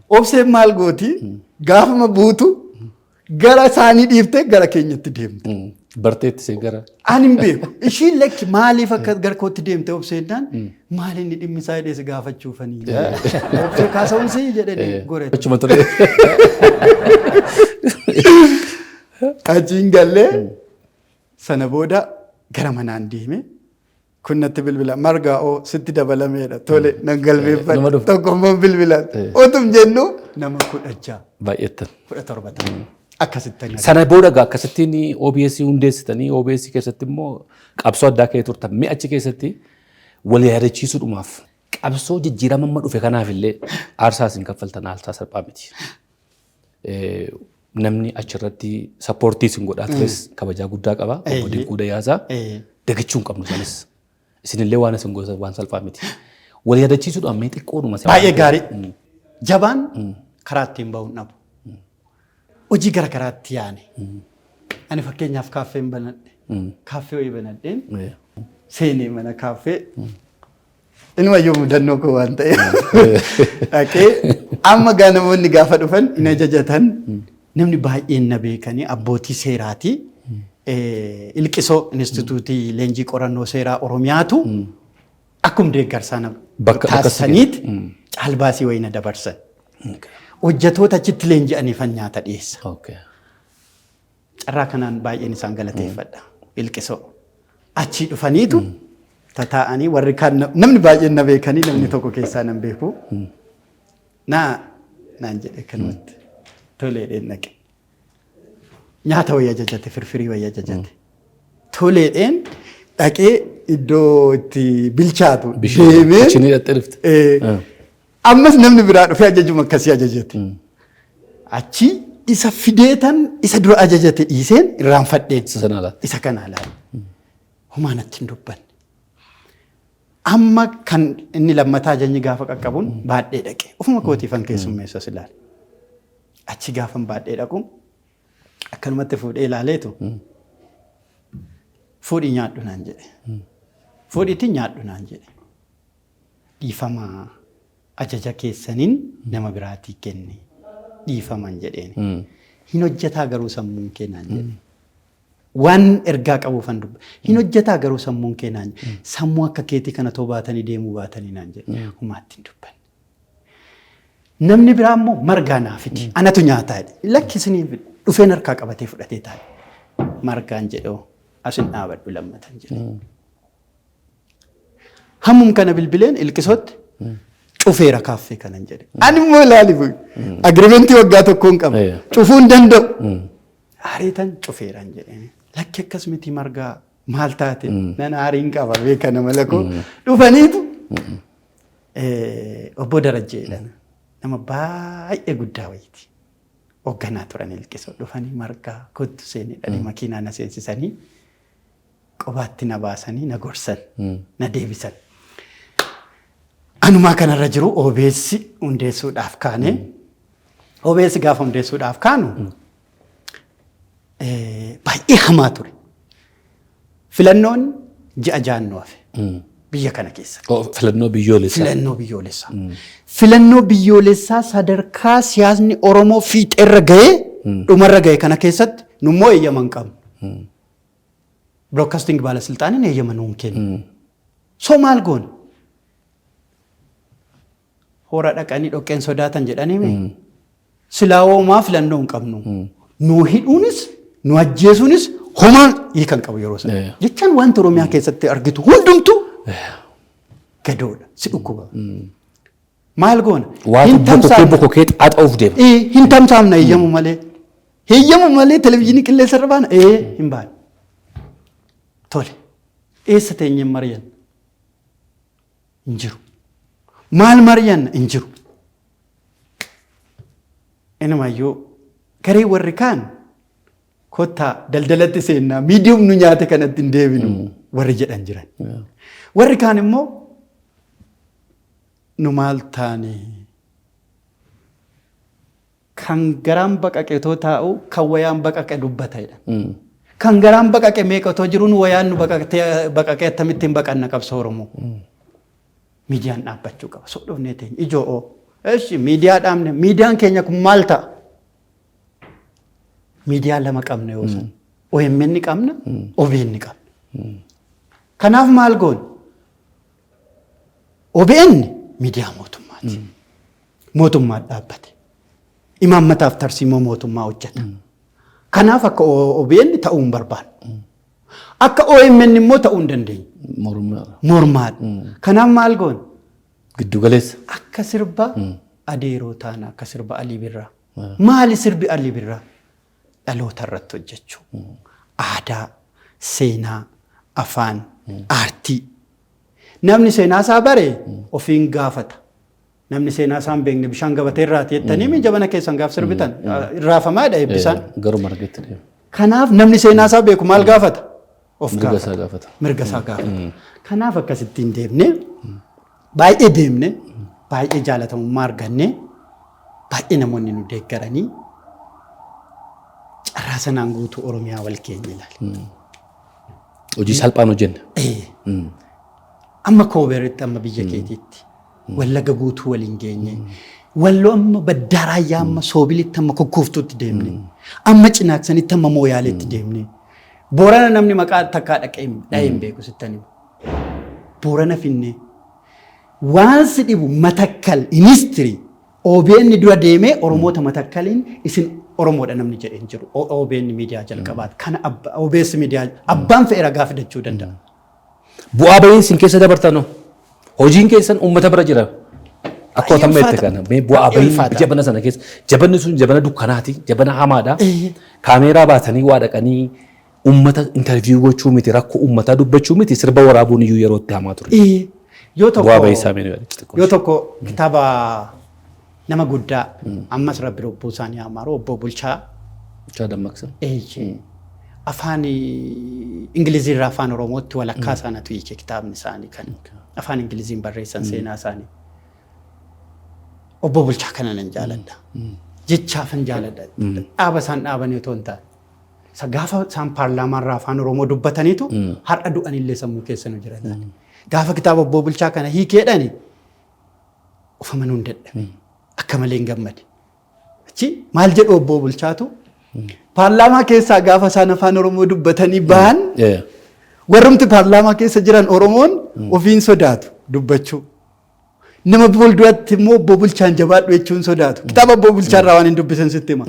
Obseen maal gooti gaafuma buutu gara isaanii dhiiftee gara keenyatti deemte. Barteetti see gara. Ani hin beeku. Ishiin lakki maaliif akka gara kootti deemte obseennaan maal inni dhimmi isaa hidhee si gaafachuufanii. Obsee kaasa'uun si jedhee gore. Achuma ture. Achiin gallee sana booda gara manaan deeme. Kun natti bilbila margaa oo sitti dabalameedha. Tole nan galmeeffadhe. Tokkommoo bilbilaan. Otum jennu nama 16. Baay'eetan. 17. Akkasittan. Sana booda akkasittiin OBS hundeessitanii OBS keessatti immoo qabsoo addaa ka'ee turtan. Mi'a achi keessatti wal yaadachiisuudhumaaf qabsoo jijjiirama amma dhufe kanaafillee aarsaa isin kaffaltan aarsaa salphaa miti. Namni achirratti sappoortii isin godhaa tures kabajaa guddaa qaba. Obbo Dinquu Dayyaasaa dagachuu hin qabnu sanis. Isinillee waan isin gosa waan salphaa miti. Wal yaadachiisuudhaan mee xiqqoodhuma. Baay'ee gaarii. Jabaan karaa ittiin bahuun dhabu. Hojii gara garaatti yaane. Ani fakkeenyaaf kaaffee banadhe. Kaaffee wayii banadheen seenee mana kaaffee. Inuma iyyuu mudannoo koo waan ta'eef. Dhaqee amma gaa namoonni gaafa dhufan hin ajajatan namni baay'een na beekanii abbootii seeraatii. Ilqisoo Instituutii Leenjii Qorannoo Seeraa Oromiyaatu akkuma deeggarsaa taasisaniiti caalbaasii wayii na dabarsan. Hojjetoota achitti leenji'aniifan nyaata dhiyeessa. Carraa kanaan baay'een isaan galateeffadha. Ilqisoo achii dhufaniitu tataa'anii warri kaan namni baay'een na beekanii namni tokko keessaa nan beeku. Naan jedhe kanumatti toleedheen dhaqe. Nyaata wayii ajajate firfirii wayii ajajate. Toleedheen dhaqee iddoo itti bilchaatu deemee. Achinii dhattee dhufte. Ammas namni biraa dhufee ajajuma akkasii ajajate. Achi isa fideetan isa dura ajajate dhiiseen irraanfadheen. Isa kana alaala. Humaa natti hin dubbanne. Amma kan inni lammataa ajajni gaafa qaqqabuun baadhee dhaqe. Ofuma kootiifan keessummeessas ilaale. Achi gaafan baadhee dhaquun akkanumatti fuudhee ilaaleetu fuudhii nyaadhu naan jedhe. Fuudhiitti nyaadhu naan jedhe. Dhiifamaa ajaja keessaniin nama biraatii kenne dhiifaman jedheeni. Hin hojjetaa garuu sammuun kee naan jedhe. Waan ergaa qabuufan dubba. Hin hojjetaa garuu sammuun kee naan jedhe. Sammuu akka keetii kana too baatanii deemuu baatanii naan jedhe. Humaatti hin dubbanne. Namni biraa immoo margaa naafiti. Anatu nyaataa jedhe. Lakkisanii dhufeen harkaa qabatee fudhatee taa'e. Margaan jedhoo asin dhaabadhu lammatan jedhe. Hammum kana bilbileen ilqisootti cufeera kaaffee kanan jedhe. Ani immoo ilaali agirimentii waggaa tokkoon qaba. Cufuu hin danda'u. Aariitan cufeeran jedhe. Lakki akkas miti margaa maal taate nan aariin qaba beeka nama lakoo. Dhufaniitu obbo Darajjeedhaan nama baay'ee guddaa wayiiti. Hoogganaa turan ilqisoo dhufanii margaa kottu seenidhanii makiinaa na seensisanii qobaatti na baasanii na gorsan na deebisan. Anumaa kanarra jiru OBS hundeessuudhaaf kaane. OBS gaafa hundeessuudhaaf kaanu baay'ee hamaa ture. Filannoon ji'a jaannoo hafe biyya kana keessa. Filannoo biyyoolessaa. Filannoo biyyoolessaa. Filannoo biyyoolessaa sadarkaa siyaasni Oromoo fiixeerra ga'ee dhumarra ga'e kana keessatti nummoo eeyyaman qabnu. Broadcasting baalasilxaaniin eeyyama nuun kennu. So maal goona? Hora dhaqanii dhoqqeen sodaatan jedhanii silaa hoomaa filannoo hin qabnu. Nu hidhuunis nu ajjeesuunis homaan hiikan qabu yeroo sana. Jechaan wanta Oromiyaa keessatti argitu hundumtu gadoodha si dhukkuba. Maal goona? Waan bokkokee xaaxa'uuf deema. Hin tamsaamna eeyyamu malee. Eeyyamu malee televezyiinii qilleensa irra baana hin baane. Tole eessa teenyeen mari'an? Hin jiru. Maal mari'an? Hin jiru. Inumayyuu garee warri kaan kottaa daldalatti seennaa miidiyum nu nyaate kanatti hin deebinu warri jedhan jiran. Warri kaan immoo nu maal taane kan garaan baqaqetoo taa'u kan wayaan baqaqe dubbatedha. Kan garaan baqaqe meeqatoo jiruun wayaan nu baqaqee akkamittiin baqanna qabsa Oromoo. Miidiyaan dhaabbachuu qaba. Sodhofnee teenya ijoo Eshi miidiyaadhaan miidiyaan keenya kun maal ta'a? Miidiyaa lama qabna yoo san. OMN ni qabna, OBN ni qabna. Kanaaf maal goon? OBN miidiyaa mootummaati. Mootummaa dhaabbate. Imaammataaf tarsiimoo mootummaa hojjeta. Kanaaf akka OBN ta'uu hin barbaadu. Akka OMN immoo ta'uu hin dandeenye. Mormaadha. Kanaaf maal goon? Giddu galeessa. Akka sirba adeeroo taana akka sirba Alii Birraa. Maali sirbi Alii Birraa? Dhaloota irratti hojjechuu. Aadaa, seenaa, afaan, aartii. Namni seenaa isaa bare ofiin gaafata. Namni seenaa isaa hin beekne bishaan gabatee irraati jettanii jabana keessan gaaf sirbitan raafamaadha eebbisaan. Garuu margetti deema. Kanaaf namni seenaa isaa beeku maal gaafata? Of gaafata. Mirga isaa gaafata. Kanaaf akkasittiin deemne baay'ee deemne baay'ee jaalatamummaa arganne baay'ee namoonni nu deeggaranii carraa sanaan guutuu Oromiyaa wal keenya ilaali. Hojii salphaan hojjenne. Amma Koobeeritti amma biyya keetiitti wallaga guutuu waliin geenye walloo amma baddaaraayyaa amma Soobilitti amma kokkooftuutti deemne amma Cinaaksanitti amma Mooyaaleetti deemne Boorana namni maqaa takkaa dha'een beeku sittanii Boorana finne waan si dhibu Matakkal ministirii OBN dura deemee Oromoota Matakkaliin isin Oromoodha namni jedheen jiru OBN miidiyaa jalqabaati kana OBS miidiyaa abbaan fe'ee ragaa fidachuu danda'a. Bu'aa bahiin sin keessa dabartanu hojiin keessan uummata bira jira. Akka otamma itti kana bu'aa bahiin jabana sana keessa jabanni sun jabana dukkanaati jabana hamaadha. Kaameeraa baatanii waa dhaqanii uummata interview gochuu miti rakkoo uummataa dubbachuu miti sirba waraabuun iyyuu yeroo itti hamaa ture. Yoo tokko kitaaba nama guddaa ammas rabbi robbuu isaanii amaaru obbo Bulchaa Dammaqsan. Afaan Ingilizii irraa afaan Oromootti walakkaa isaaniitu hiike kitaabni isaanii kan afaan Ingiliziin barreessan seenaa isaanii. Obbo Bulchaa kana nan jaaladha. Jechaafan jaaladha. Dhaaba isaan dhaabanii otoo hin taane. Gaafa isaan paarlaamaa irraa afaan Oromoo dubbataniitu har'a du'anillee sammuu keessa nu jiran. Gaafa kitaaba obbo Bulchaa kana hiikeedhani of amanuu hin dadhabne. Akka malee hin gammade. Achi maal jedhu obbo Bulchaatu? Paarlaamaa keessaa gaafa isaan afaan Oromoo dubbatanii ba'an warrumti paarlaamaa keessa jiran Oromoon ofiin sodaatu dubbachuu. Nama fuulduratti immoo obbo Bulchaan jabaadhu jechuun sodaatu. Kitaaba obbo Bulchaa irraa waan hin dubbisan sitti hima.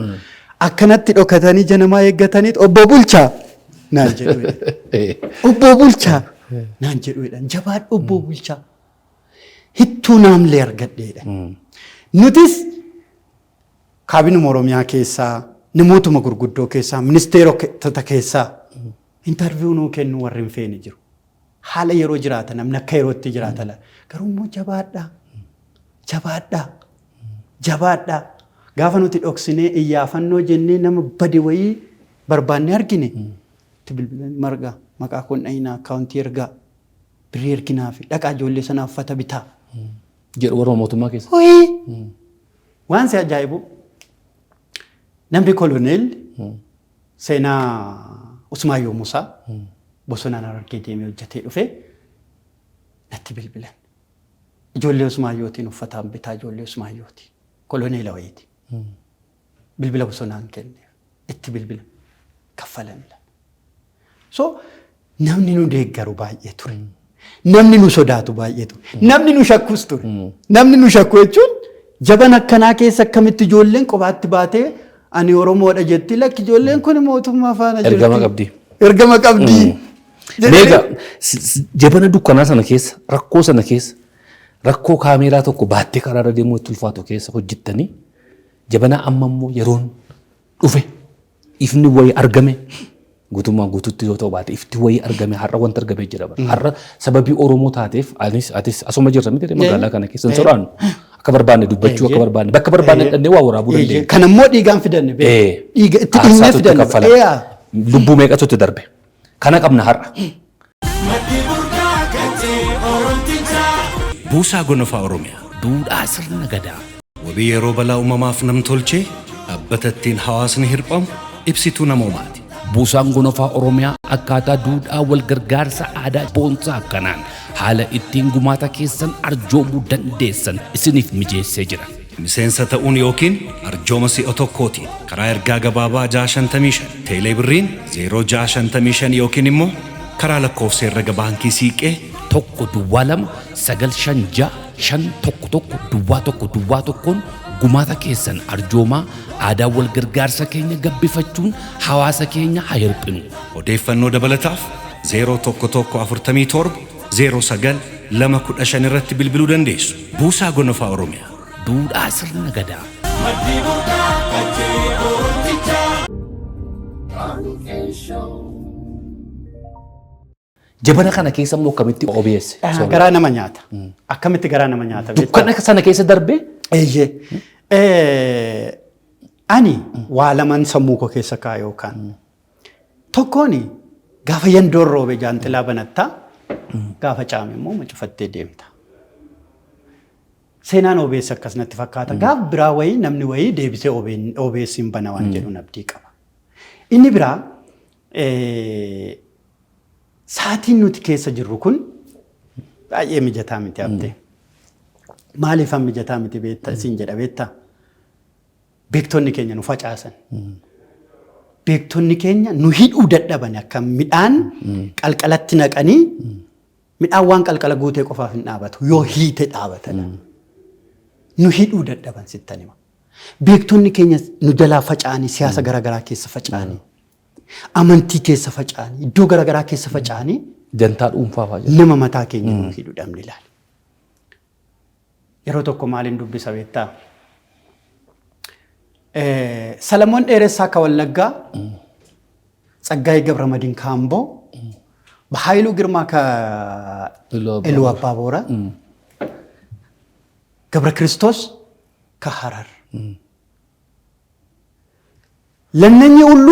Akkanatti dhokatanii janamaa eeggatanii obbo Bulchaa naan jedhu. Obbo Bulchaa naan jedhu. Jabaadhu obbo Bulchaa. Hittuu naamlee argadheedha. Nutis kaabinuma Oromiyaa keessaa namootuma gurguddoo keessaa ministeerota keessaa interview nuu kennu warri hin feene jiru. Haala yeroo jiraata namni akka yerootti jiraata la. Garuu immoo jabaadhaa. Gaafa nuti dhoksinee iyyaafannoo jennee nama badi wayii barbaannee argine marga maqaa kun dhayinaa akkaawuntii ergaa birrii erginaa fi dhaqaa ijoollee sanaaf uffata bitaa. Jedhu warra mootummaa keessa. Waan si ajaa'ibu namni koloneel seenaa Usmaayyoo Musaa bosonaan argee deemee hojjetee dhufee natti bilbilan. Ijoollee Usmaayyootiin uffataan bitaa ijoollee Usmaayyooti. Koloneela wayiiti. Bilbila bosonaan kenne itti bilbila kaffalamila. So namni nu deeggaru baay'ee ture. Namni nu sodaatu baay'ee ture. Namni nu shakkus ture. Namni nu shakku jechuun jaban akkanaa keessa akkamitti ijoolleen kophaatti baatee ani Oromoodha jetti lakki ijoolleen kun mootummaa faana jirti. Ergama qabdi. Meeqa jabana dukkanaa sana keessa rakkoo sana keessa rakkoo kaameeraa tokko baattee karaarra deemuu itti ulfaatu keessa hojjettanii jabana amma immoo yeroon dhufe ifni wayii argame guutummaa guututti yoo ta'u baate ifti wayii argame har'a wanta argamee jira bara. Har'a sababii Oromoo taateef atis asuma jirra miti magaalaa kana keessa hin soraannu. Akka barbaanne dubbachuu akka barbaanne bakka barbaanne dhannee waa waraabuu dandeenya. Kan ammoo dhiigaan fidanne dhiiga itti dhinnee fidanne. Lubbuu meeqatu itti darbe. Kana qabna har'a. Buusaa Gonofaa Oromiyaa duudhaa sirna gadaa wabii yeroo balaa uumamaaf nam-tolchee dhaabbatattiin hawaasni hirphamu ibsituu namoomaati. Buusaan Gonofaa Oromiyaa akkaataa duudhaa wal gargaarsa aadaa boonsaa akkanaan haala ittiin gumaata keessan arjoomuu dandeessan isiniif mijeessee jira. miseensa ta'uun yookiin arjooma si'a tokkootiin karaa ergaa gabaabaa 655 teelee birriin 0655 yookiin immoo karaa lakkoofsa herrega baankii siiqee 1-2-956-1-1-1 gumaata keessan arjoomaa aadaa wal gargaarsa keenya gabbifachuun hawaasa keenya haa hir'inu. Odeeffannoo dabalataaf 0114 09 irratti bilbiluu dandeessu. Buusaa Gonofaa Oromiyaa. Duudhaa sirna gadaa. Jabana kana keessa immoo akkamitti OBS? Garaa nama nyaata. Akkamitti garaa nama nyaata? Dukkana sana keessa darbee? Ani waa laman sammuu koo keessa kaa yookaan tokkoon gaafa yandoon roobe jaantilaa banattaa gaafa caame immoo macufattee deemta. Seenaan OBS akkasumatti fakkaata. Gaaf biraa wayii namni wayii deebisee OBS hin bana waan jedhu abdii qaba. Inni biraa sa'aatiin nuti keessa jirru kun baay'ee mijataa miti abdee. Maaliif mijataa miti beektaa isin jedha beektaa? Beektonni keenya nu facaasan. Beektonni keenya nu hidhuu dadhaban akka midhaan qalqalatti naqanii midhaan waan qalqala guutee qofaaf hin dhaabatu yoo hiite dhaabatan. Nu hidhuu dadhaban sittanima. Beektonni keenya nu jalaa faca'anii siyaasa garaagaraa keessa faca'anii amantii keessa faca'anii iddoo garaagaraa keessa faca'anii jantaa dhuunfaa fa'a. Nama mataa keenya nu hidhuu dhabne ilaali. Yeroo tokko maaliin dubbisa beektaa? Salamoon Dheeressaa ka Wallaggaa, Tsaggaayee Gabramadiin Kaamboo, Bahaayiluu Girmaa ka Iluu Abbaa Booraa, Gabra Kiristoos ka Harar. ለነኚህ ሁሉ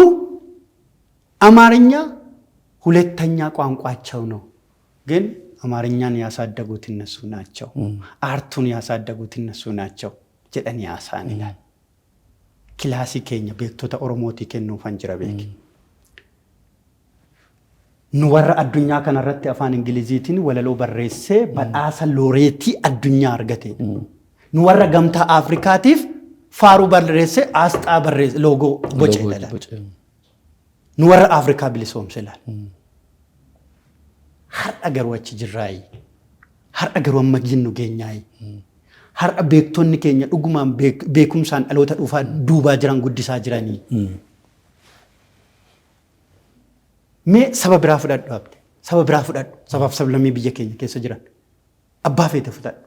አማርኛ ሁለተኛ ቋንቋቸው ነው። ግን አማርኛን ያሳደጉት እነሱ ናቸው። አርቱን ያሳደጉት እነሱ ናቸው። ጀደን ያሳን ይላል። ክላሲኬኛ ቤክቶታ ኦሮሞቲ ከኑ ፈንጅራ ቤክ ኑወራ አዱኛ ከነረት አፋን እንግሊዚቲን ወለሎ በሬሴ በዳሰ ሎሬቲ አዱኛ አርገቴ ኑወራ ገምታ አፍሪካቲፍ ፋሩ በሬሴ አስጣ በሬስ ሎጎ ቦቼ ይላል። ኑወራ አፍሪካ ብሊሶም ስላል har agarwachi jirraay har agarwan maginu geenyaay har beektonni keenya dhugumaan beekumsaan dhaloota dhufaa duubaa jiran guddisaa jiranii mee sababa biraa fudhadhu abte sababa biraa fudhadhu sabab sablammii biyya keenya keessa jiran abbaa feete fudhadhu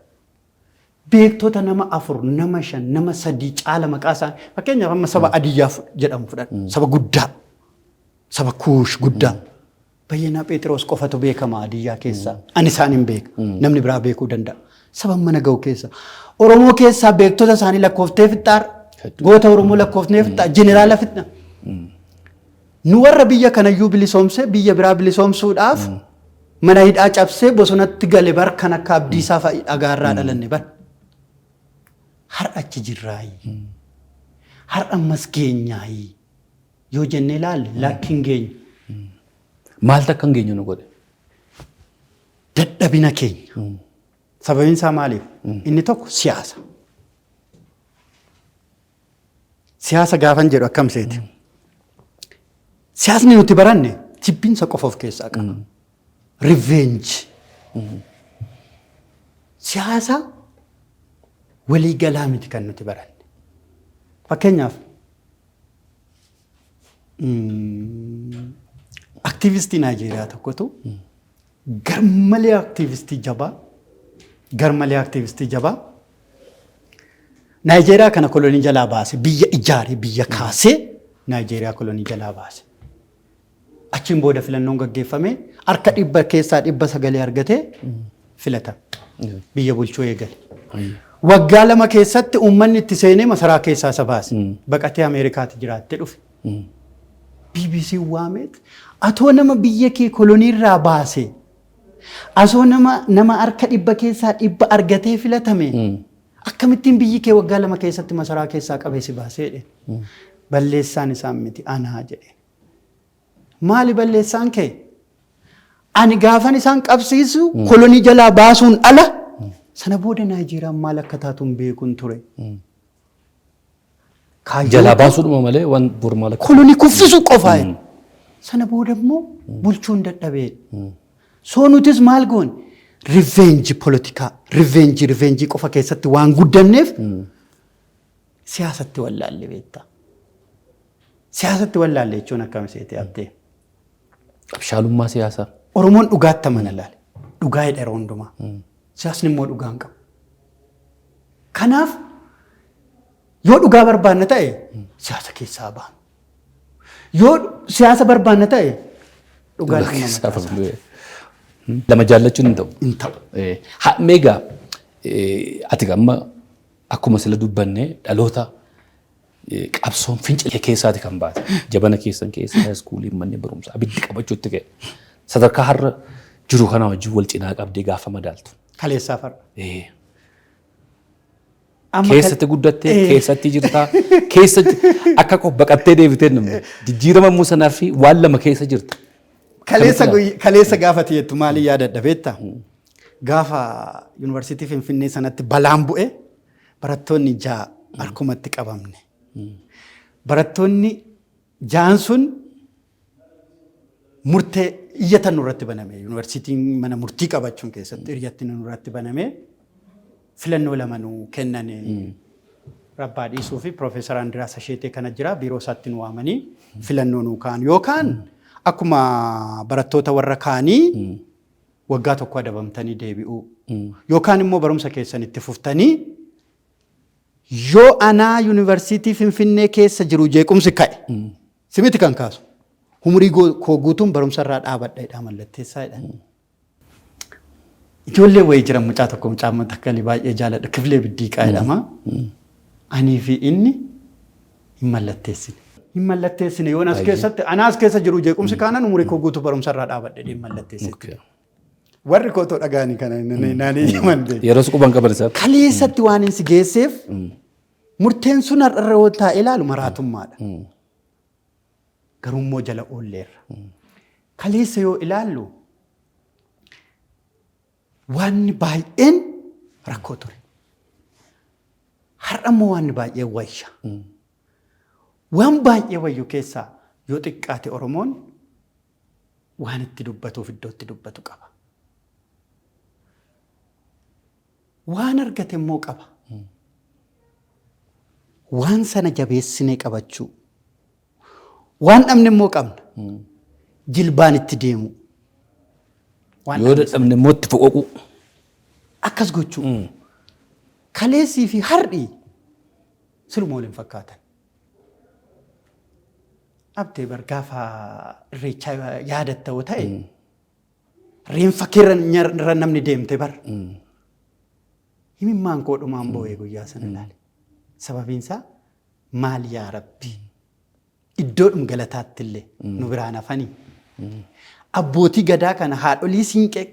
beektota nama 4 nama 5 nama 3 caala maqaa isaan fakkeenyaaf amma saba adiyyaa jedhamu fudhadhu saba guddaa saba kuush guddaa Bayyana Petros qofatu beekama adiyyaa keessa ani isaanin beek namni biraa beekuu danda'a sabab mana ga'u keessa Oromoo keessa beektota isaanii lakkooftee fixxaar goota Oromoo lakkooftee fixxaa jeneraala fixna nu warra biyya kanayyuu bilisoomse biyya biraa bilisoomsuudhaaf mana hidhaa cabsee bosonatti gale bar kan akka abdiisaa fa'i dhagaarraa dhalanne bar har'achi jirraayi har'a masgeenyaayi yoo jennee ilaalle lakkiin geenya Maal takkan geenyu nu godhe? Dadhabina keenya. Sababiin isaa maaliif? Inni tokko siyaasa. Siyaasa gaafan jedhu akkam seeti. Siyaasni nuti baranne jibbinsa qofa of keessaa qaba. Revenge. Siyaasa walii galaa miti kan nuti baranne. Fakkeenyaaf Aktivistii Naayijeeriyaa tokkotu garmalee aktivistii jabaa Naayijeeriyaa kana kolonii jalaa baase biyya ijaare biyya kaasee Naayijeeriyaa kolonii jalaa baase achiin booda filannoon gaggeeffame harka 100 keessaa 900 argatee filatame biyya bulchuu eegale waggaa 2 keessatti uummanni itti seenee masaraa keessaa isa baase baqatee Ameerikaatti jiraattee dhufe BBC waamet atoo nama biyya kee kolonii irraa baase asoo nama harka 100 keessaa 100 argatee filatame akkamittiin biyyi kee waggaa 2 keessatti masaraa keessaa qabee si baasee jedhe balleessaan isaan miti anaa jedhe maali balleessaan kee ani gaafan isaan qabsiisu kolonii jalaa baasuun ala sana booda Naayijeeriyaan maal akka taatuun beekuun ture Jalaa baasuudhuma malee waan burmaala. Kolonii kuffisuu qofaa. Sana booda immoo bulchuun dadhabee. Soo nutis maal goone? Revenge politikaa. Revenge qofa keessatti waan guddanneef siyaasatti wallaalle beektaa. Siyaasatti wallaalle jechuun akkam seete abdee. Abshaalummaa siyaasaa. Oromoon dhugaatti amana laale. Dhugaa hidha yeroo hundumaa. Siyaasni immoo dhugaa hin qabu. Kanaaf yoo dhugaa barbaanna ta'e siyaasa keessaa baanu. Yoo siyaasa barbaanna ta'e dhugaa keessaa baanu. Lama jaallachuun hin ta'u. Hin ta'u. Meegaa ati amma akkuma sila dubbanne dhaloota qabsoon fincila keessaati kan baate. Jabana keessan keessa iskuuliin manni barumsaa abiddi qabachuutti ka'e. Sadarkaa har'a jiru kana wajjin wal cinaa qabdee gaafa madaaltu. Kaleessaa farda. Keessatti guddattee keessatti jirtaa keessa akka baqattee deebitee namni jijjiirama muusanaa fi waan lama keessa jirta. Kaleessa gaafa ta'etu maaliin yaadadha beektaa? Gaafa yuunivarsiitii Finfinnee sanatti balaan bu'e barattoonni 6 harkumatti qabamne. Barattoonni 6 sun murtee iyyatan nurratti baname. Yuunivarsiitiin mana murtii qabachuun keessatti iyyatti nurratti baname. Filannoo lama nuu kennan Rabbaa Dhiisuu fi Piroofeesar Andiraas Asheetee kana jira biiroo isaatti nu waamanii filannoo nuu kaan yookaan akkuma barattoota warra kaanii waggaa tokko adabamtanii deebi'uu yookaan immoo barumsa keessan itti fuftanii yoo anaa yuunivarsiitii Finfinnee keessa jiru jeequmsi ka'e simiti kan kaasu umurii koo guutuun barumsa irraa dhaabadha mallatteessaadha. Ijoollee wayii jiran mucaa tokko mucaa takkalii baay'ee jaaladha kifilee biddiiqaa jedhama. Anii fi inni hin mallatteessine. Hin mallatteessine yoon as keessatti anaas keessa jiru jeequmsi kaanaan umurii koo guutuu barumsa irraa dhaabadhe hin mallatteessine. Warri kootoo dhagaanii kana naanii himan beeku. Yeroo quban qaban isaa. Kaleessatti waan hin si geesseef murteen sun har'a yoo taa'e ilaalu maraatummaadha. Garuu immoo jala oolleerra. Kaleessa yoo ilaallu waan baay'een rakkoo ture. Har'a immoo waan baay'ee wayya. Waan baay'ee wayyu keessaa yoo xiqqaate Oromoon waan itti dubbatuuf iddoo itti dubbatu qaba. Waan argate immoo qaba. Waan sana jabeessinee qabachuu. Waan dhabne immoo qabna. Jilbaan itti deemu. Yoo dadhabne immoo itti foqoqu. Akkas gochuu. Kaleessii fi har'i siluma waliin fakkaatan. Abdee bargaafa irreechaa yaadatta yoo ta'e reenfa keerra namni deemte bar. Himimmaan koo dhumaan boo'ee guyyaa sana ilaale. Sababiin isaa maal yaa Rabbi iddoodhuma galataatti illee nu biraan hafanii. Abbootii gadaa kana haadholii siinqee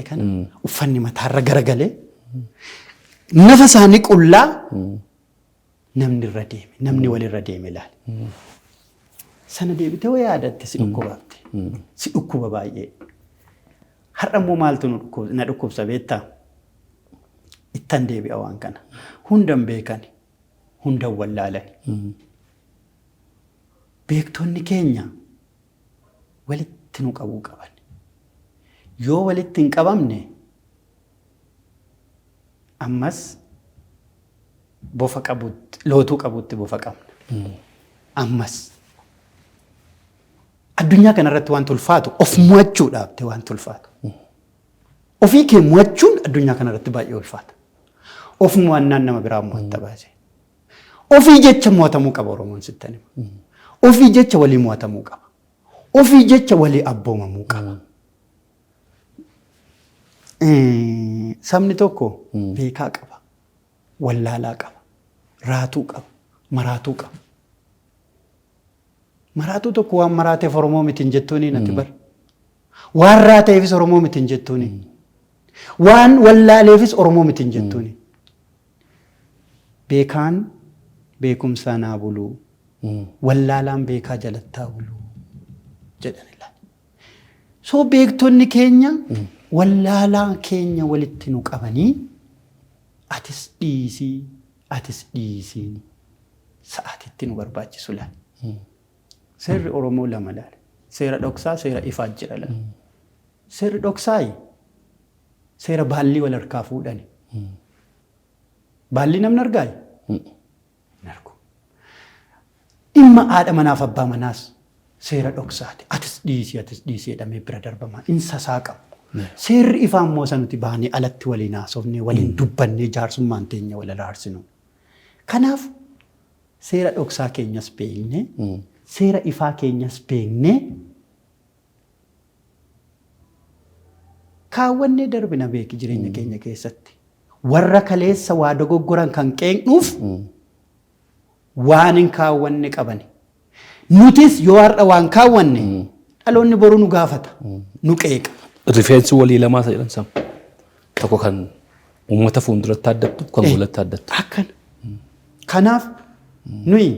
kana uffanni mataarra garagalee nafa isaanii qullaa namni irra deeme namni walirra deeme ilaale. Sana deebitee waa yaadatte si dhukkubaafte si dhukkuba baay'ee. Har'a immoo maaltu na dhukkubsa beektaa? Ittan deebi'a waan kana. Hundan beekan hundan wallaalan. Beektonni keenya walitti nu qabuu qaban. Yoo walitti hin qabamne ammas bofa qabutti lootuu qabutti bofa qabna. Ammas addunyaa kanarratti waan ulfaatu of mo'achuudhaaf waan ulfaatu. Ofii kee mo'achuun addunyaa kanarratti baay'ee ulfaata. Of mo'annaan nama biraa mo'atta baase. Ofii jecha mo'atamuu qaba Oromoon sittani. Ofii jecha walii mo'atamuu qaba. Ofii jecha walii abboomamuu qaba. Sabni tokko beekaa qaba. Wallaalaa qaba. Raatuu qaba. Maraatuu qaba. Maraatuu tokko waan maraateef Oromoo miti hin jettuuni natti bara. Waan raateefis Oromoo miti hin jettuuni. Waan wallaaleefis Oromoo miti hin jettuuni. Beekaan beekumsaa naa buluu. Wallaalaan beekaa jalattaa buluu jedhanila. So beektonni keenya wallaalaan keenya walitti nu qabanii atis dhiisii sa'aatitti nu barbaachisu laal. Seerri Oromoo lama laal. Seera dhoksaa, seera ifaa jira laal. Seerri dhoksaayi seera baallii wal harkaa fuudhani. Baallii namni argaayi? Hin argu. Dhimma haadha manaaf abbaa manaas seera dhoksaati. Atis dhiisii jedhamee bira darbamaa. Insa isaa qabu. Seerri ifaa immoo sanuti baanee alatti waliin haasofnee waliin dubbannee jaarsummaan teenya wal araarsinu. Kanaaf seera dhoksaa keenyas beeknee seera ifaa keenyas beeknee kaawwannee darbina beeki jireenya keenya keessatti. Warra kaleessa waa dogoggoran kan qeeqnuuf waan hin kaawwanne qabani. Nutis yoo har'a waan kaawwanne dhaloonni boruu nu gaafata. Nu qeeqa. Rifeensi walii lamaa isa jedhan sana. Tokko kan uummata fuulduratti addattu kan fuulatti addattu. Akkana. Kanaaf nuyi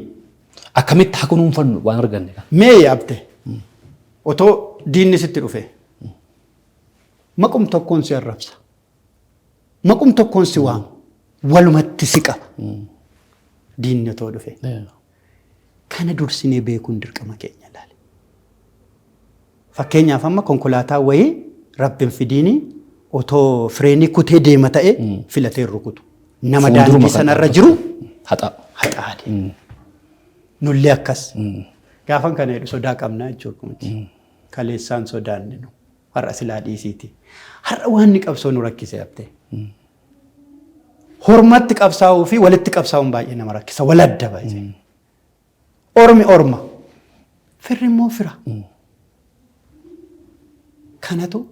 akkamitti haa kunuunfannu waan arganne. Mee yaabte otoo diinni sitti dhufe maqum tokkoon si arrabsa. Maqum tokkoon si waama. Walumatti si qaba. Diinni otoo dhufe. Kana dursinee beekuun dirqama keenya laale. Fakkeenyaaf amma konkolaataa wayii rabbiin fidiini otoo fireenii kutee deema ta'e filatee rukutu. Nama daandii sanarra jiru haxaadhe. Nullee akkas. Gaafan kana jedhu sodaa qabnaa jechuudha. Kaleessaan sodaanne nu. Har'a silaa dhiisiiti. Har'a waan ni qabsoo nu rakkise hafte. Hormatti qabsaa'uu fi walitti qabsaa'uun baay'ee nama rakkisa. Wal adda baay'ee. Ormi orma. Firri immoo fira. Kanatu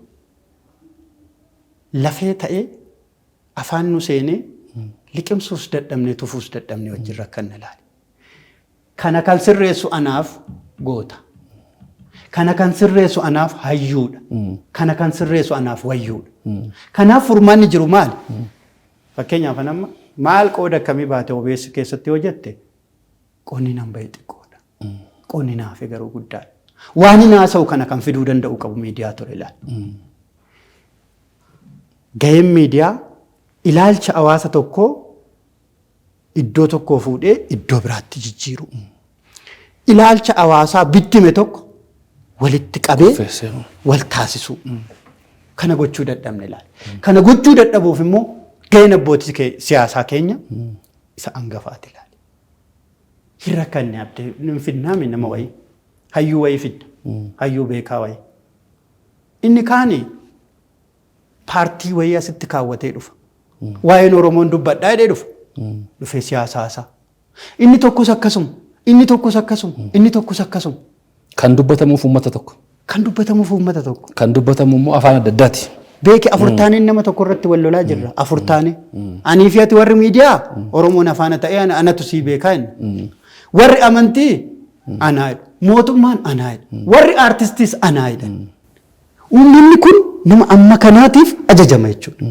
lafee ta'ee afaan nu seenee liqimsuus dadhabnee tufuus dadhabnee wajjin rakkanna ilaali. Kana kan sirreessu anaaf goota. Kana kan sirreessu anaaf hayyuudha. Kana kan sirreessu anaaf wayyuudha. Kanaaf furmaanni jiru maali? Fakkeenyaaf amma maal qooda akkamii baate OBS keessatti yoo jette qoonni nan bahe xiqqoodha. Qoonni naaf garuu guddaadha. Waan hin haasa'u kana kan fiduu danda'u qabu miidiyaa ture ilaali. Gaheen miidiyaa ilaalcha hawaasa tokkoo iddoo tokkoo fuudhee iddoo biraatti jijjiiru. Ilaalcha hawaasaa biddime tokko walitti qabee wal taasisu. Kana gochuu dadhabne ilaali. Kana gochuu dadhabuuf immoo gaheen abbootii siyaasaa keenya isa hangafaati ilaali. Hin rakkanne abdee hin fidnaami nama wayii. Hayyuu wayii fidda. Hayyuu beekaa wayii. Inni kaani paartii wayii asitti kaawwatee dhufa. Waa'een Oromoon dubbadhaa jedhee dhufa. Dhufee siyaasaa. Inni tokkos akkasuma. Inni tokkos akkasuma. Inni tokkos akkasuma. Kan dubbatamuuf uummata tokko. Kan dubbatamuuf uummata tokko. Kan dubbatamu immoo afaan adda addaati. Beeki afurtaaniin nama tokko irratti wal lolaa jirra. Afurtaanii. Anii fi ati warri miidiyaa Oromoon afaana ta'ee anatu sii beekaa inni. Warri amantii anaa jedhu. Mootummaan anaa jedhu. Warri aartistiis anaa jedhan. Uummanni kun nama amma kanaatiif ajajama jechuudha.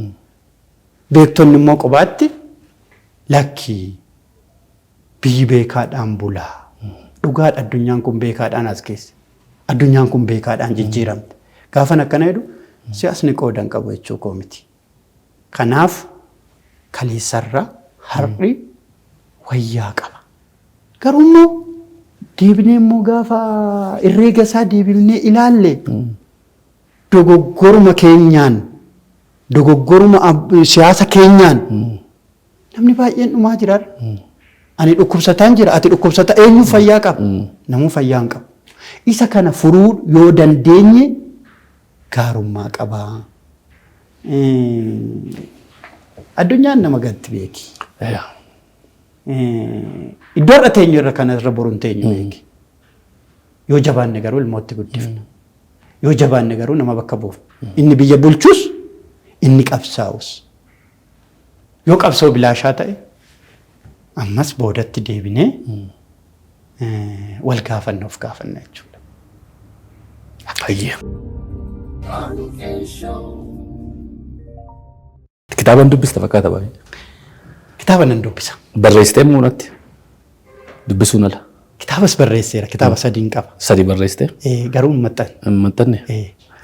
Beektonni immoo qobaatti lakkii biyyi beekaadhaan bulaa. Dhugaadha addunyaan kun beekaadhaan as keessa. Addunyaan kun beekaadhaan jijjiiramte. Gaafan akkana jedhu siyaasni qoodan qabu jechuu koo miti. Kanaaf kaleessarra har'i wayyaa qaba. Garuu immoo deebinee immoo gaafa herreega isaa deebinee ilaalle dogoggoruma keenyaan dogoggoruma siyaasa keenyaan namni baay'een dhumaa jira. Ani dhukkubsataan jira ati dhukkubsata eenyu fayyaa qaba namuu fayyaa hin qabu. Isa kana furuu yoo dandeenye gaarummaa qaba. Addunyaan nama gatti beeki. Iddoo irra teenyu irra kana irra boruun teenyu beeki. Yoo jabaanne garuu ilmootti guddifna. Yoo jabaanne garuu nama bakka buufna. Inni biyya bulchus inni qabsaa'us. Yoo qabsoo bilaashaa ta'e ammas boodatti deebinee wal gaafanna of gaafanna jechuudha. Hayyee. Kitaaban dubbista fakkaata baay'ee. Kitaaba nan dubbisa. Barreessitee muunatti dubbisuun ala. Kitaabas barreesseera. Kitaaba 3 qaba. 3 barreessitee? Garuu hin maxxanne. Hin maxxanne?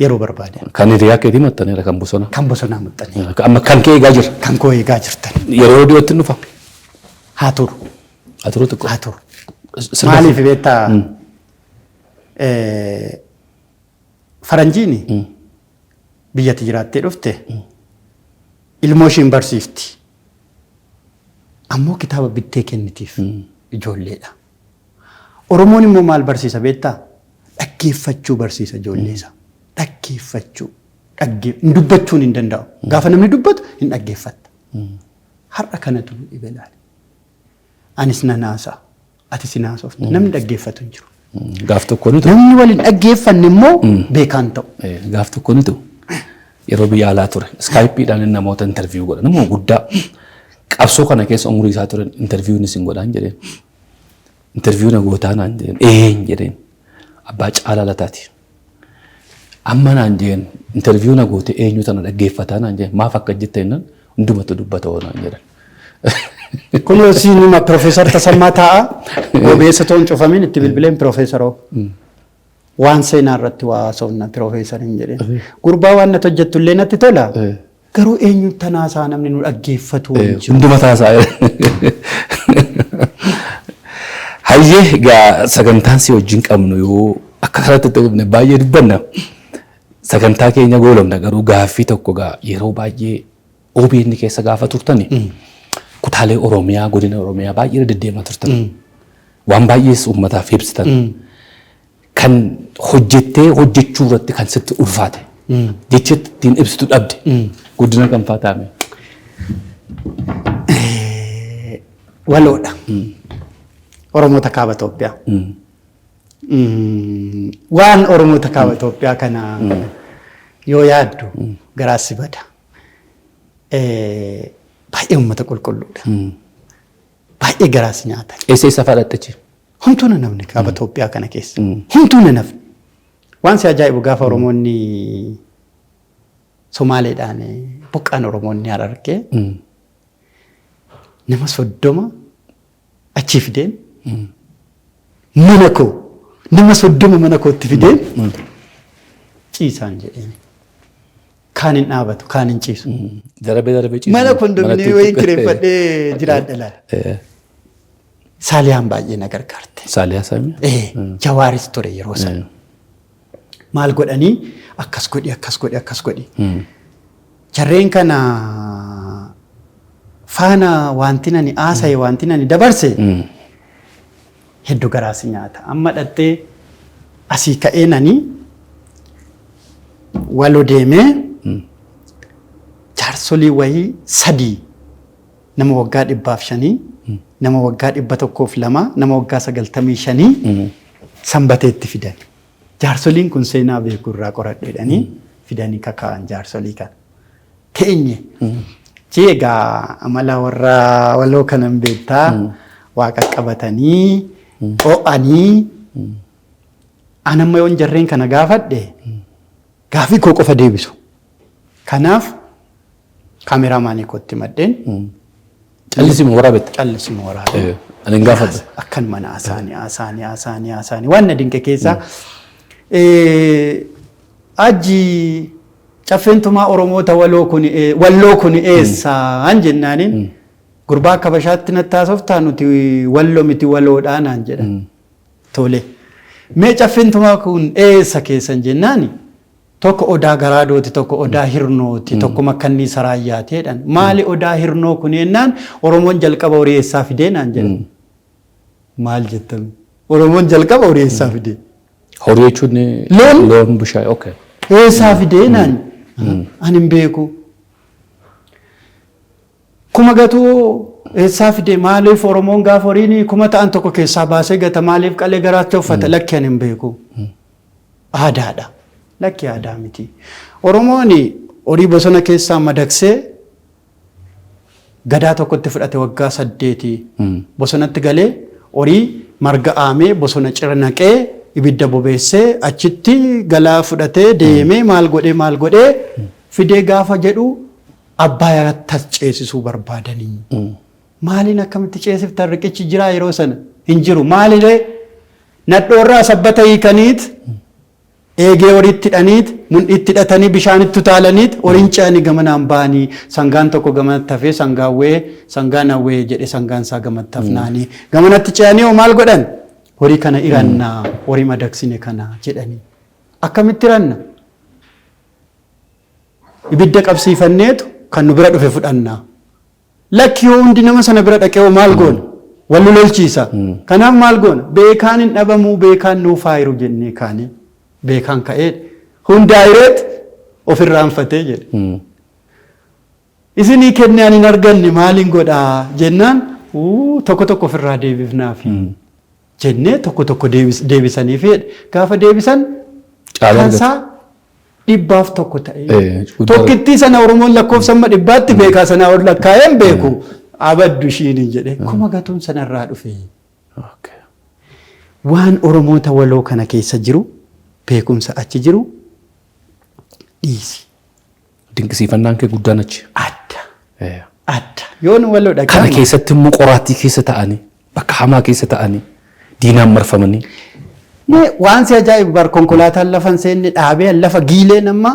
yeroo barbaadan. Kan hiriyaa keetii maxxaneera kan bosona. Kan bosonaa maxxanee. Amma kan kee eegaa jira. Kan koo eegaa jirtan. Yeroo dhiyootti dhufa. Haa turu. Haa turu xiqqoo. Haa turu. Maaliif beektaa faranjiini biyyatti jiraattee dhufte ilmoo ishiin barsiifti. Ammoo kitaaba bittee kennitiif ijoolleedha. Oromoon immoo maal barsiisa beektaa? Dhaggeeffachuu barsiisa ijoolleessa. Dhaggeeffachuu. Dubbachuun hin danda'u. Gaafa namni dubbatu hin dhaggeeffatta. Har'a kanatu nu dhibe laale. Anis nan haasa'a. Atis hin haasofne. Namni dhaggeeffatu hin jiru. Gaaf tokko ni ta'u. Namni waliin dhaggeeffanne immoo beekaan ta'u. Gaaf tokko ni ta'u. Yeroo biyya alaa ture. Iskaayippiidhaan namoota intarviiyuu godha. Nama guddaa qabsoo kana keessa umurii isaa turan intarviiyuun isin godhaan jedheen. Intarviiyuu na gootaa naan jedheen. Jedheen. Abbaa Caalaa Lataati. Amma naan jedheen intarviiyuu na goote eenyu tana dhaggeeffataa naan jedheen. Maaf akka jette jennaan hundumatu dubbata naan jedhan. Kun yoo siinuma Profeesar Tasammaa Taa'a obeessa toon cufamin itti bilbileen Profeesaroo. Waan seenaa irratti waa haasofna Profeesariin jedheen. Gurbaa waan natti hojjettu illee natti tola. Garuu eenyu tanaasaa namni nu dhaggeeffatu hunduma taasaa. Hayyee gaa sagantaan si wajjin qabnu yoo akka kanatti ta'e baay'ee dubbanna. Sagantaa keenya goolomna garuu gaaffii tokko gaa yeroo baay'ee OBN keessa gaafa turtani. Kutaalee Oromiyaa godina Oromiyaa baay'ee deddeemaa turtan. Waan baay'ees uummataaf ibsitan. Kan hojjettee hojjechuu irratti kan sitti ulfaate. Jecha ittiin ibsitu dhabde. Guddina kan faataame. Waloodha. Oromoota kaaba Itoophiyaa. Waan Oromoota kaaba Itoophiyaa kana yoo yaaddu garaas si bada. Baay'ee uummata qulqulluudha. Baay'ee garaas nyaata. Eessa fadhattachi? Humtuu na nafne kaaba Itoophiyaa kana keessa. Humtuu na nafne. Waan si ajaa'ibu gaafa Oromoonni Somaaleedhaan buqqaan Oromoonni Harargee nama 30 achi fideen mana koo nama 30 mana kootti fideen ciisaan jedheen. Kaan hin dhaabatu, kaan hin ciisu. Darabee ciisu. Mana kondominii wayii kireeffadhee jiraadha laala. Saaliyaan baay'ee na gargaarte. Saaliyaa saamii? Jawaaris ture yeroo sana. Maal godhanii akkas godhi. Jarreen kana faana wanti nani haasaye wanti nani dabarse hedduu garaas nyaata. Amma dhattee asii ka'ee nani waloo deemee jaarsolii wayii 3 nama waggaa 500 nama waggaa 102 nama waggaa 95 sanbateetti fidan. Jaarsoliin kun seenaa beekuu irraa qoradheedhanii fidanii kakaa'an jaarsolii kana. Teenye. Jeegaa amala warra waloo kanan beektaa waaqa qabatanii ho'anii anamma yoon jarreen kana gaafadhe gaafii koo qofa deebisu. Kanaaf kaameraamaanii kootti maddeen callisima waraabette. Callisima waraabette. Ani hin gaafadhe. Akkan mana asaanii waan na dinqe keessaa aji caffeentumaa Oromoota walloo kun eessa jennaaniin gurbaa akka bashaatti nattaasoftaa nuti walloo miti walloodhaan aan jedhan. Tole. Mee caffeentumaa kun eessa keessan jennaani tokko odaa garaadooti tokko odaa hirnooti tokko makkannii saraayyaati jedhan. Maali odaa hirnoo kun jennaan Oromoon jalqaba horii eessaa fideen aan jedhan. Maal jettame? Oromoon jalqaba horii eessaa fidee? Horii jechuun loon bushaayee okay. Eessaa fidee naan ani hin beeku. Kuma gatuu eessaa fidee maaliif Oromoon gaafa horiin kuma ta'an tokko keessaa baasee gata maaliif qalee garaatti uffata lakki ani hin beeku. Aadaadha. Lakki aadaa miti. Oromoon horii bosona keessaa madaksee gadaa tokkotti fudhate waggaa 8 bosonatti galee horii marga aamee bosona cira naqee ibidda bobeessee achitti galaa fudhatee deemee maal godhee fidee gaafa jedhu abbaa ceesisuu barbaadanii. Maaliin akkamitti ceesiftan riqichi jiraa yeroo sana hin jiru. Maalilee nadhoorraa sabbata hiikaniit Eegee horiitti hidhaniit mundhiitti hidhatanii bishaanitti utaalaniit horiin ce'anii gamanaan ba'anii sangaan tokko gamanatti hafee sangaan hawwee jedhe sangaan isaa gamanatti hafnaanii gamanatti ce'anii hoo maal godhan horii kana irannaa horii madaksine kana jedhanii akkamitti iranna ibidda qabsiifanneetu kan nu bira dhufe fudhannaa lakki yoo hundi nama sana bira dhaqee hoo maal goona wal lolchiisa kanaaf maal goona beekaan hin dhabamuu beekaan nuuf faayiru jennee kaanii. Beekan ka'ee hundaayireet ofirraanfatee jedhe. Isinii kennaan hin arganne maaliin godhaa jennaan tokko tokko ofirraa deebifnaafi jennee tokko deebisanii fedhe gaafa deebisan kansaa 100 ta'e. Tokkittii sana Oromoon lakkoofsa 100tti beekaa sana ol lakkaa'een beeku abaddu ishiin jedhe kuma gatuun sanarraa dhufe. Waan Oromoota waloo kana keessa jiru. Beekumsa achi jiru dhiisi. Dinqisiifannaan kee guddaan achi. Adda. Yoon waloo dhaqanii. Kana keessatti immoo qoraattii keessa ta'anii bakka hamaa keessa ta'anii diinaan marfamanii. Waan si ajaa'ibu bar konkolaataan lafan seenne dhaabee lafa giilee nama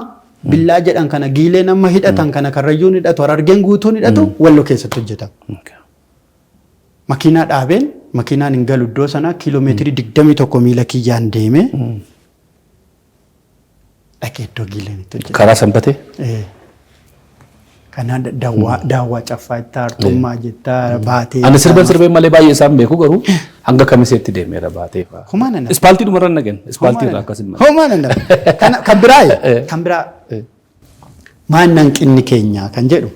billaa jedhan kana giilee nama hidhatan kana karrayyuun hidhatu harargeen guutuun hidhatu walloo keessatti hojjetama. Makiinaa dhaabeen makiinaan hin galu iddoo sana kiiloomeetirii 21 miila kiyyaan deeme. Dhaqee iddoo giileen itti hojjetama. Karaa sanbatee? Kanaan daawwaa caffaa itti hartummaa jettaa baatee. Ani sirbeen malee baay'ee isaan beeku garuu hanga kamiseetti deemeera baatee fa'aa. Humaa nana. Ispaaltii dhumarra nageen. Ispaaltii irraa akkasii malee. Humaa nana. Kan biraa maan hanqinni keenya kan jedhu.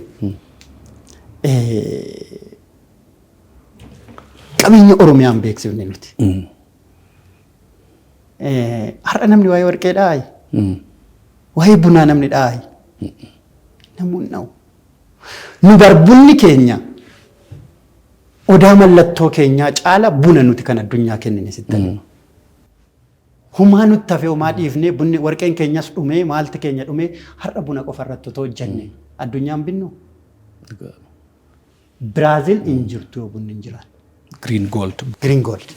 Qabeenya Oromiyaan beeksifne nuti. Har'a namni waa'ee warqee dhaayi. Waa'ee bunaa namni dhaayi. Namoonni dhaawu. Nu barbunni keenya odaa mallattoo keenyaa caala buna nuti kan addunyaa kennine sittanii. Humaa nutti hafee homaa dhiifnee bunni warqeen keenyas dhumee maalti keenya dhumee har'a buna qofa irratti otoo hojjenne addunyaan binnu. Biraazil hin jirtu bunni hin jiran. Green gold.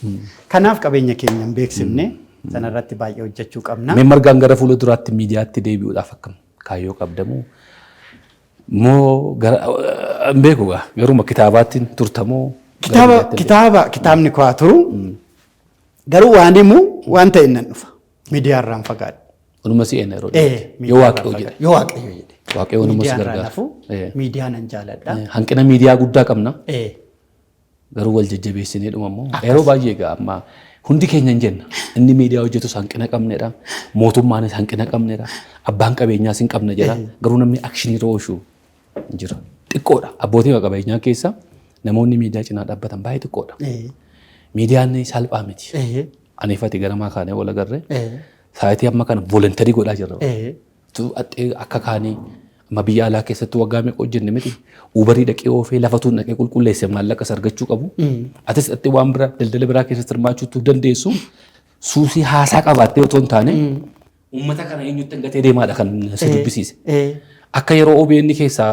Kanaaf qabeenya keenya hin beeksifne sanarratti baay'ee hojjechuu qabna. Mee margaan gara fuula duraatti miidiyaatti deebi'uudhaaf akkam kaayyoo qabdamu moo gara beeku garuma kitaabaattiin turtamoo kitaabni koo turu garuu waan himu waan ta'e nan dhufa miidiyaarraan fagaadhu. Onuma si eenyeroo yoo waaqayyo jedhe. Waaqayyo onuma si gargaara. Miidiyaa nan jaaladha. Hanqina miidiyaa guddaa qabna. Garuu wal jajjabeessinee dhumammoo yeroo baay'ee egaa amma hundi keenya hin jenna inni miidiyaa hojjetus hanqina qabnedha mootummaanis hanqina qabnedha abbaan qabeenyaas hin qabna jedha garuu namni akshinii rooshu hin jira xiqqoodha abbootii qabeenyaa keessa namoonni miidiyaa cinaa dhaabbatan baay'ee xiqqoodha miidiyaan salphaa miti aniifati garamaa kaanee wal agarree saayitii amma kana voolontarii godhaa jirra akka kaanii amma biyya alaa keessatti waggaa meeqa hojjenne miti ubarii dhaqee oofee lafatuun dhaqee qulqulleessee maallaqas argachuu qabu atis dhaqee waan biraa daldala biraa keessatti hirmaachuu dandeessu suusii haasaa qabaattee otoo hin taane uummata kana eenyutti hangatee deemaadha kan si dubbisiise akka yeroo OBN keessaa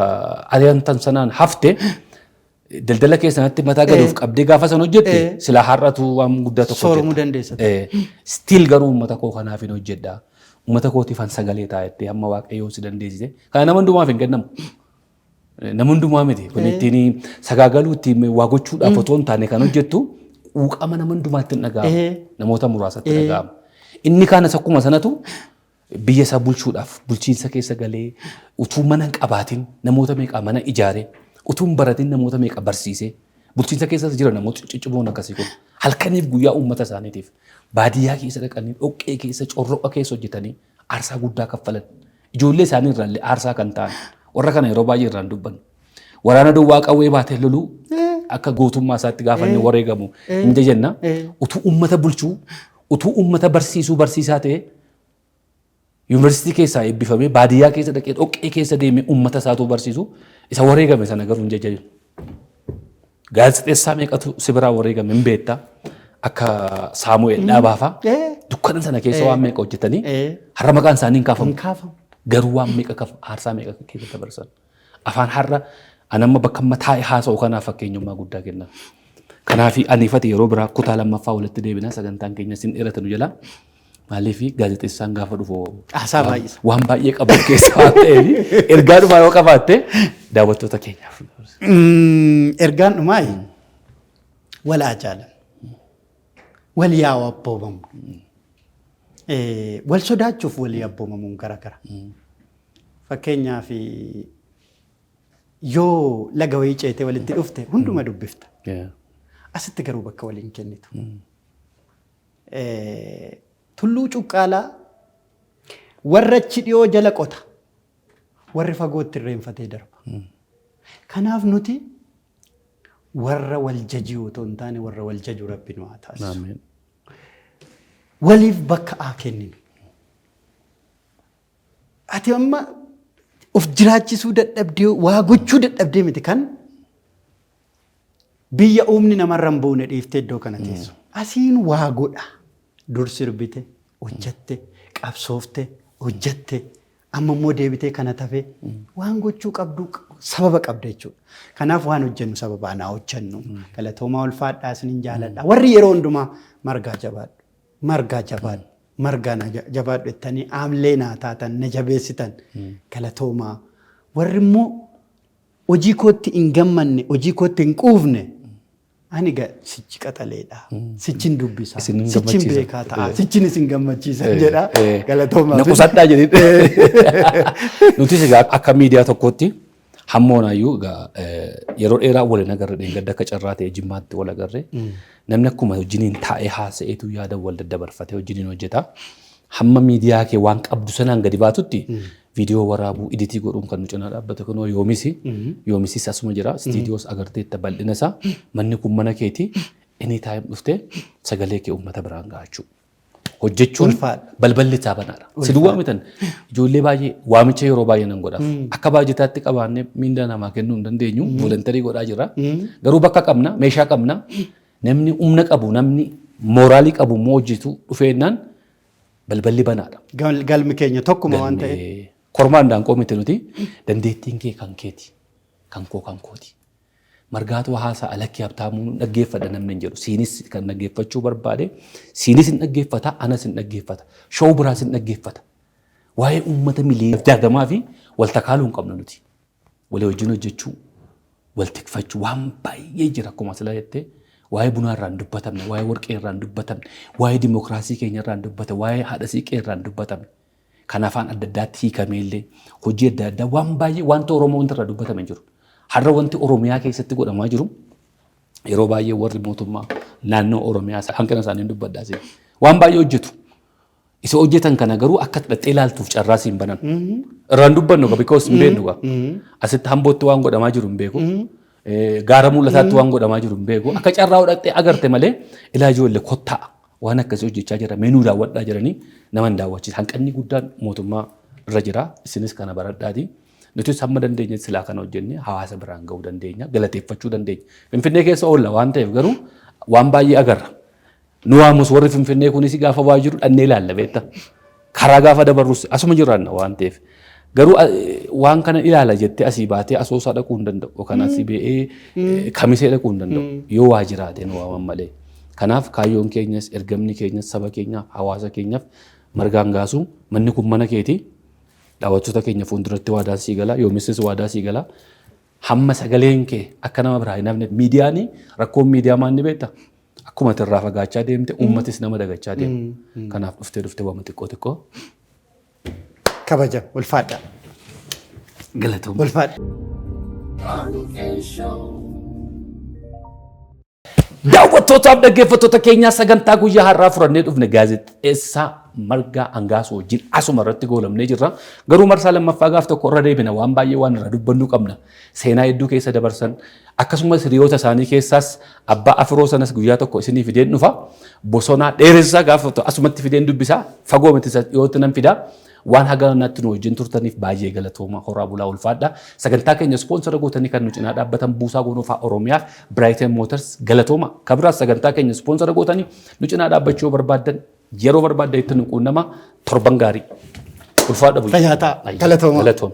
ari'antan sanaan hafte daldala keessatti mataa gaduuf qabdee gaafa san hojjette silaa har'atu waan guddaa tokko sooromuu dandeessa. Stiil garuu uummata koo kanaaf hin hojjedhaa. Uummata kootiifan sagalee taa'ettee hamma waaqayyoo si dandeessise. Kana nama hundumaaf hin kennamu. Nama hundumaa miti. Kun ittiin sagaagaluu ittiin waa gochuudhaaf otoo hin taane kan hojjettu quuqama nama hundumaatti hin dhaga'amu. Namoota muraasatti dhaga'ama. Inni kaanas akkuma sanatu biyya isaa bulchuudhaaf bulchiinsa keessa galee utuu mana hin qabaatin namoota meeqa mana ijaaree utuu hin baratin namoota meeqa barsiisee bulchiinsa keessas jira namoota cicciboon akkasii kun halkaniif guyyaa uummata isaaniitiif baadiyyaa keessa dhaqanii dhoqqee keessa corroqa keessa hojjetanii aarsaa guddaa kaffalan ijoollee isaanii irraallee aarsaa kan ta'an warra kana yeroo baay'ee irraan dubbannu waraana duwwaa qawwee baatee loluu akka gootummaa isaatti gaafanne wareegamu hin jenna utuu uummata bulchuu utuu uummata barsiisuu barsiisaa ta'e yuunivarsiitii keessaa eebbifamee baadiyyaa keessa dhaqee dhoqqee keessa deemee uummata isaatu barsiisu isa wareegame sana garuu hin jajjabeessu. Gaazexeessaa meeqatu si biraa wareegame hin beektaa akka Saamu'eel Dhaabaafa dukkana sana keessa waan meeqa hojjetanii har'a maqaan isaanii hin kaafamu. Garuu waan meeqa aarsaa meeqa keessa dabarsan. Afaan har'a anamma bakka amma taa'e haasa'u kanaaf fakkeenyummaa guddaa kenna. Kanaaf aniifati yeroo biraa kutaa lammaffaa walitti deebinaa sagantaan keenya sin dheeratan jala Maaliif gaazexeessaan gaafa dhufu Haasaa baay'isa. waan baay'ee qabu keessaa waan ta'eef ergaa dhumaa yoo qabaatte daawwattoota keenyaaf. Ergaan dhumaa wal ajaalan wal yaa'u abboomamu wal sodaachuuf walii abboomamuun garagara. Fakkeenyaaf yoo laga wayii ceetee walitti dhufte hunduma dubbifta. Asitti garuu bakka waliin kennitu. Tulluu cuqqaalaa warra achi dhiyoo jala qota warri fagootti irreenfatee darba. Kanaaf nuti warra wal jajii otoo hin taane warra wal jaju Rabbi nu haa taasisu. Waliif bakka haa kenninu. Ati amma of jiraachisuu dadhabdee waa gochuu dadhabdee miti kan biyya uumni namarra hin buune dhiiftee iddoo kana teessu. Asiin waa godha. Dur sirbite, hojjatte, qabsoofte, hojjatte, amma immoo deebitee kana tafee waan gochuu qabdu sababa qabda jechuudha. Kanaaf waan hojjennu sababaan haa hojjennu. Galatoomaa ulfaadhaa isiniin jaaladha. Warri yeroo hundumaa margaa jabaadhu. Margaa jabaadhu. Margaa jabaadhu jettanii aamlee naa taatan na jabeessitan galatoomaa. Warri immoo hojii kootti hin gammanne, hojii kootti hin quufne ani sichi qaxaleedha. Sichin dubbisa. Sichin beekaa ta'a. Sichin isin gammachiisa jedha. Galatoomaa. Na qusadhaa jedhee. Nutis egaa akka miidiyaa tokkotti hammoonayyuu yeroo dheeraa waliin agarre gadda akka carraa ta'e jimmaatti wal agarre namni akkuma wajjiniin taa'ee haasa'eetu yaada wal daddabarfatee wajjiniin hojjeta. Hamma miidiyaa kee waan qabdu sanaan gadi baatutti viidiyoo waraabuu editii godhuun kan nu cinaa dhaabbate kunoo yoomisis asuma jira istiidiyoos agarteetta bal'ina isaa manni kun mana keeti anytime dhuftee sagalee kee uummata biraan gahachuu. Hojjechuun balballi isaa banaadha. Si duwwaa mitan ijoollee baay'ee waamicha yeroo baay'ee nan godhaaf. Akka baajetaatti qabaannee miindaa namaa kennuu hin dandeenyu volontarii godhaa jirra. Garuu bakka qabna meeshaa qabna namni humna qabu namni mooraalii qabu immoo hojjetu dhufeennaan balballi banaadha. Galmi keenya tokkuma waan ta'eef. Kormaan daanqoo miti nuti dandeettiin kee kan keeti kan koo kan kooti. Margaatu haasaa alakkii habtaamuu dhaggeeffadha namni hin jedhu. Siinis kan dhaggeeffachuu barbaade siinis hin dhaggeeffata anas hin dhaggeeffata shoo biraas hin dhaggeeffata. Waa'ee uummata miliyoona jaardamaa fi wal takaaluu hin qabnu nuti. Walii wajjin hojjechuu wal tikfachuu waan baay'ee jira akkuma sila jettee waa'ee bunaa irraa hin dubbatamne waa'ee warqee irraa hin dubbatamne waa'ee dimookiraasii keenya irraa hin dubbatamne waa'ee haadha siiqee irraa hin dubbatamne. Kan afaan adda addaatti hiikameellee hojii adda addaa waan baay'ee wanta Oromoo wanti irraa dubbatame jiru. Har'a wanti Oromiyaa keessatti godhamaa jiru yeroo baay'ee warri mootummaa naannoo Oromiyaa hanqina isaanii dubbadhaa seera. Waan baay'ee hojjetu. Isa hojjetan kana garuu akka xaxxee ilaaltuuf carraa siin banan. Irraan dubbannu qaba because hin beeknu qaba. Asitti hambootti waan godhamaa jiru hin beeku. Gaara mul'ataatti waan godhamaa jiru hin beeku. Akka carraa hodhattee agarte malee ilaa ijoollee kottaa. Waan akkasii hojjechaa jira meenuu daawwadhaa jiranii nama hin daawwachiisa. Hanqinni guddaan mootummaa irra jira. Isinis kana baradhaati. Nutis hamma dandeenya silaa kana hojjennee hawaasa biraan gahuu dandeenya. Galateeffachuu dandeenya. Finfinnee keessa oolla waan ta'eef garuu waan baay'ee agarra. Nu waamus warri Finfinnee kunis gaafa waa jiru dhannee ilaalla beekta. Karaa gaafa dabarrus asuma jiraanna waan ta'eef. Garuu waan kana ilaala jettee asii baatee asoosaa dhaquu hin danda'u. Yookaan asii ba'ee kamisee dhaquu hin danda'u. Yoo waa jiraate nu waaman malee. Kanaaf kaayyoon keenyas ergamni keenyas saba keenyaaf hawaasa keenyaaf margaan gaasu manni kun mana keeti daawwattoota keenya fuulduratti waadaan sii gala yoomissis waadaa sii gala hamma sagaleen kee akka nama biraa hin hafne miidiyaan rakkoon miidiyaa maal ni beekta akkuma irraa fagaachaa deemte uummatis nama dagachaa deema kanaaf dhuftee waan xiqqoo kabaja ulfaadha galatooma ulfaadha. Daawwattootaaf dhaggeeffattoota keenyaa sagantaa guyyaa har'aa furannee dhufne gaazexeessaa Margaa Angaasoo wajjin asuma irratti goolamnee jirra. Garuu marsaa lammaffaa gaaf tokko irra deebina waan baay'ee waan irraa dubbannuu qabna. Seenaa hedduu keessa dabarsan akkasumas hiriyoota isaanii keessaas abbaa afuroo sanas guyyaa tokko isinii fideen dhufa. Bosonaa dheeressaa gaafa asumatti fideen dubbisaa fagoo miti dhiyootti nan fidaa. Waan hagaanaatti nu wajjin turtaniif baay'ee galatooma horaa bulaa ulfaadha. Sagantaa keenya ispoonsara gootanii kan nu cinaa dhaabbatan Buusaa Gonofaa Oromiyaaf Brighton Motors galatooma. Kabiraas sagantaa keenya ispoonsara gootanii nu cinaa dhaabbachuu barbaaddan yeroo barbaaddan itti nu quunnama torban gaarii. Ulfaadha bulaa. Fayyaa ta'a. Galatooma.